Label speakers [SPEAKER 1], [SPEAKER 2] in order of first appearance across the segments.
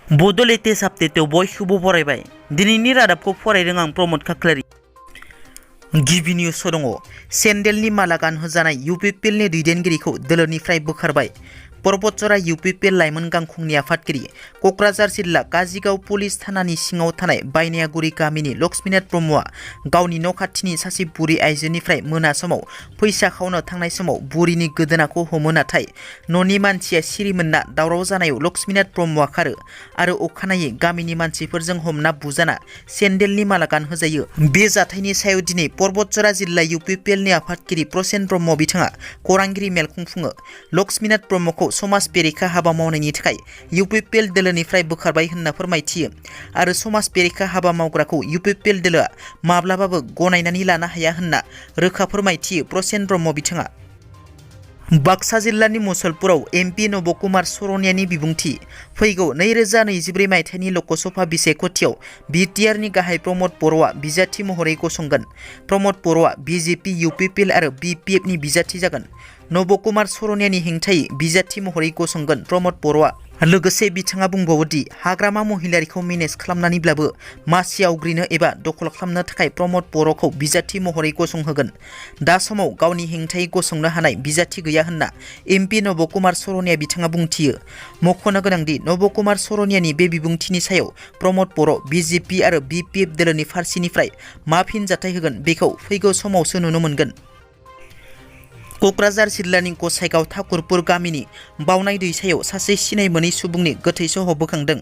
[SPEAKER 1] बड' लेटेस्ट आपडेटआव बयखौबो बरायबाय। दिनैनि रादाबखौ फरायदों आं प्रमद खाख्लारि। गिबि निउसआव दङ सेन्देलनि माला गानहोजानाय UPPLनि दैदेनगिरिखौ दोलोनिफ्राय बोखारबाय। परबतजरा UPPL लाइमोन गांखंनि आफादगिरि क'क्राझार जिल्ला काजिगाव पुलिस थानानि सिङाव थानाय बायनायागुरि गामिनि लक्ष्मीनाथ ब्रह्मआ गावनि न' खाथिनि सासे बुरि आइजोनिफ्राय मोना समाव फैसा खावनो थांनाय समाव बुरिनि गोदोनाखौ हमो, नाथाय न'नि मानसिया सिरि मोनना दावराव जानायाव लक्ष्मीनाथ ब्रह्मआ खारो आरो अखानायै गामिनि मानसिफोरजों हमना बुजाना सेन्देलनि माला गानहोजायो। बे जाथायनि सायाव दिनै परबतजरा जिल्ला UPPLनि आफादगिरि प्रसेन ब्रह्म बिथाङा खौरांगिरि मेल खुंफुङो। लक्ष्मीनाथ ब्रह्मखौ समाज बेरेखा हाबा मावनायनि थाखाय UPPL दोलोनिफ्राय बोखारबाय होनना फोरमायथियो आरो समाज बेरेखा हाबा मावग्राखौ UPPL दोलोआ माब्लाबाबो गनायनानै लानो हाया होनना रोखा फोरमायथियो प्रसेन ब्रह्म बिथाङा। बाक्सा जिल्लानि मुसलपुराव MP नब कुमार सरनियानि बिबुंथि। फैगौ 2024 मायथाइनि लकसभा बिसायख'थियाव BTRनि गाहाय प्रमद बर'आ बिजाथि महरै गसंगोन। प्रमद बर'आ BJP, UPPL आरो BPF नि बिजाथि जागोन। नब कुमार सरनियानि हेंथायै बिजाथि महरै गसंगोन प्रमद बर'आ। लोगोसे बिथाङा बुंबावोदि हाग्रामा महिलारिखौ मेनेज खालामनानैब्लाबो मासि आवग्रिनो एबा दखल खालामनो थाखाय प्रमद बर'खौ बिजाथि महरै गसंहोगोन। दा समाव गावनि हेंथायै गसंनो हानाय बिजाथि गैया होनना MP नब कुमार सरनिया बिथाङा बुंथियो। मख'नो गोनांदि नब कुमार सरनियानि बे बिबुंथिनि सायाव प्रमद बर' BJP आरो BPF दोलोनि फारसेनिफ्राय मा फिनजाथाय होगोन बेखौ फैगौ समावसो नुनो मोनगोन। क'क्राझार जिल्लानि गसाइगाव ठाकुरपुर गामिनि बावनाय दैसायाव सासे सिनाय मोनै सुबुंनि गोथै सह बोखांदों।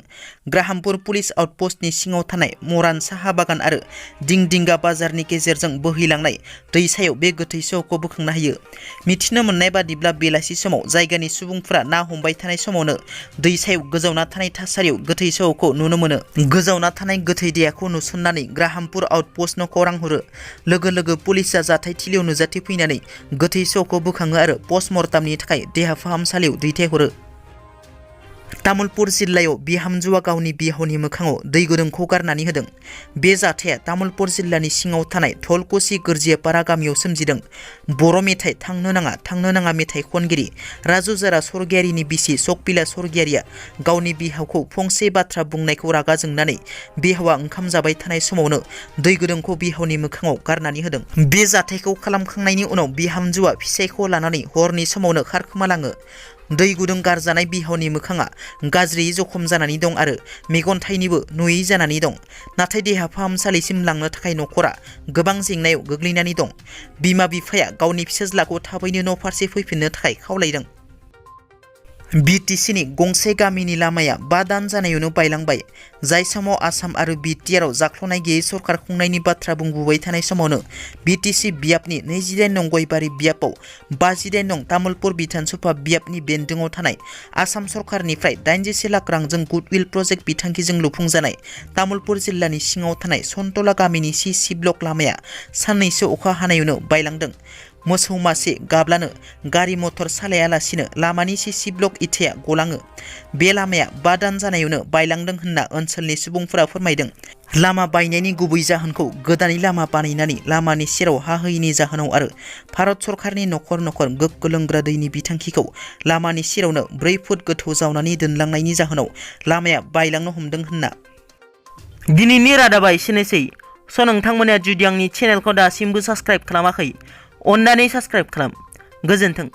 [SPEAKER 1] ग्राहामपुर पुलिस आउटपस्टनि सिङाव थानाय मरान साहा बागान आरो दिंदिंगा बाजारनि गेजेरजों बोहैलांनाय दैसायाव बे गोथै सहखौ बोखांनो हायो। मिथिनो मोननाय बादिब्ला बेलासि समाव जायगानि सुबुंफोरा ना हमबाय थानाय समावनो दैसायाव गोजावना थानाय थासारियाव गोथै सहखौ नुनो मोनो। गोजावना थानाय गोथै देहाखौ नुसननानै ग्राहामपुर आउटपस्टनो खौरां हरो। लोगो लोगो पुलिसआ जाथायथिलियाव नुजाथि फैनानै गोथै सहखौ बोखाङो आरो पस्टमर्टामनि थाखाय देहा फाहामसालियाव दैथायहरो। तामुलपुर जिल्लायाव बिहामजोआ गावनि बिहावनि मोखाङाव दै गुदुंखौ गारनानै होदों। बे जाथाया तामुलपुर जिल्लानि सिङाव थानाय धलकुसि गोरजियापारा गामियाव सोमजिदों। बर' मेथाइ थांनो नाङा मेथाइ खनगिरि राजु जारा सरगियारिनि बिसि सकबिला सरगियारिया गावनि बिहावखौ फंसे बाथ्रा बुंनायखौ रागा जोंनानै बिहावा ओंखाम जाबाय थानाय समावनो दै गुदुंखौ बिहावनि मोखाङाव गारनानै होदों। बे जाथायखौ खालामखांनायनि उनाव बिहामजोआ फिसायखौ लानानै हरनि समावनो खारखोमालाङो। दै गुदुं गारजानाय बिहावनि मोखाङा गाज्रियै जखम जानानै दं आरो मेगन थाइनैबो नुयै जानानै दं। नाथाय देहा फाहामसालिसिम लांनो थाखाय न'खरा गोबां जेंनायाव गोग्लैनानै दं। बिमा बिफाया गावनि फिसाज्लाखौ थाबैनो न' फारसे फैफिननो थाखाय खावलायदों। BTCनि गंसे गामिनि लामाया 5 दान जानायावनो बायलांबाय। जाय समाव आसाम आरो BTRआव जाख्ल'नाय गैयै सरकार खुंनायनि बाथ्रा बुंबोबाय थानाय समावनो BTC बियाबनि 28 नं गयबारि बियाबाव 58 नं तामुलपुर बिधानसभा बियाबनि बेन्दोङाव थानाय आसाम सरकारनिफ्राय 81 लाख रांजों गुडविल प्रजेक्ट बिथांखिजों लुफुंजानाय तामुलपुर जिल्लानि सिङाव थानाय सन्तला गामिनि CC ब्लक लामाया साननैसो अखा हानायावनो बायलांदों। मोसौ मासे गाब्लानो गारि मटर सालायालासिनो लामानि CC ब्लक इथाया गलाङो। बे लामाया 5 दान जानायावनो बायलांदों होनना ओनसोलनि सुबुंफोरा फोरमायदों। लामा बायनायनि गुबै जाहोनखौ गोदानै लामा बानायनानै लामानि सेराव हा होयैनि जाहोनाव आरो भारत सरकारनि नखर नखर गोग्गो लोंग्रा दैनि बिथांखिखौ लामानि सेरावनो 4 फुट गोथौ जावनानै दोनलांनायनि जाहोनाव लामाया बायलांनो हमदों होनना। दिनैनि रादाबा एसेनोसै। नोंथांमोना जुदि आंनि चेनेलखौ दासिमबो साबस्क्राइब खालामाखै अन्नानै साबस्क्राइब खालाम। गोजोन्थों।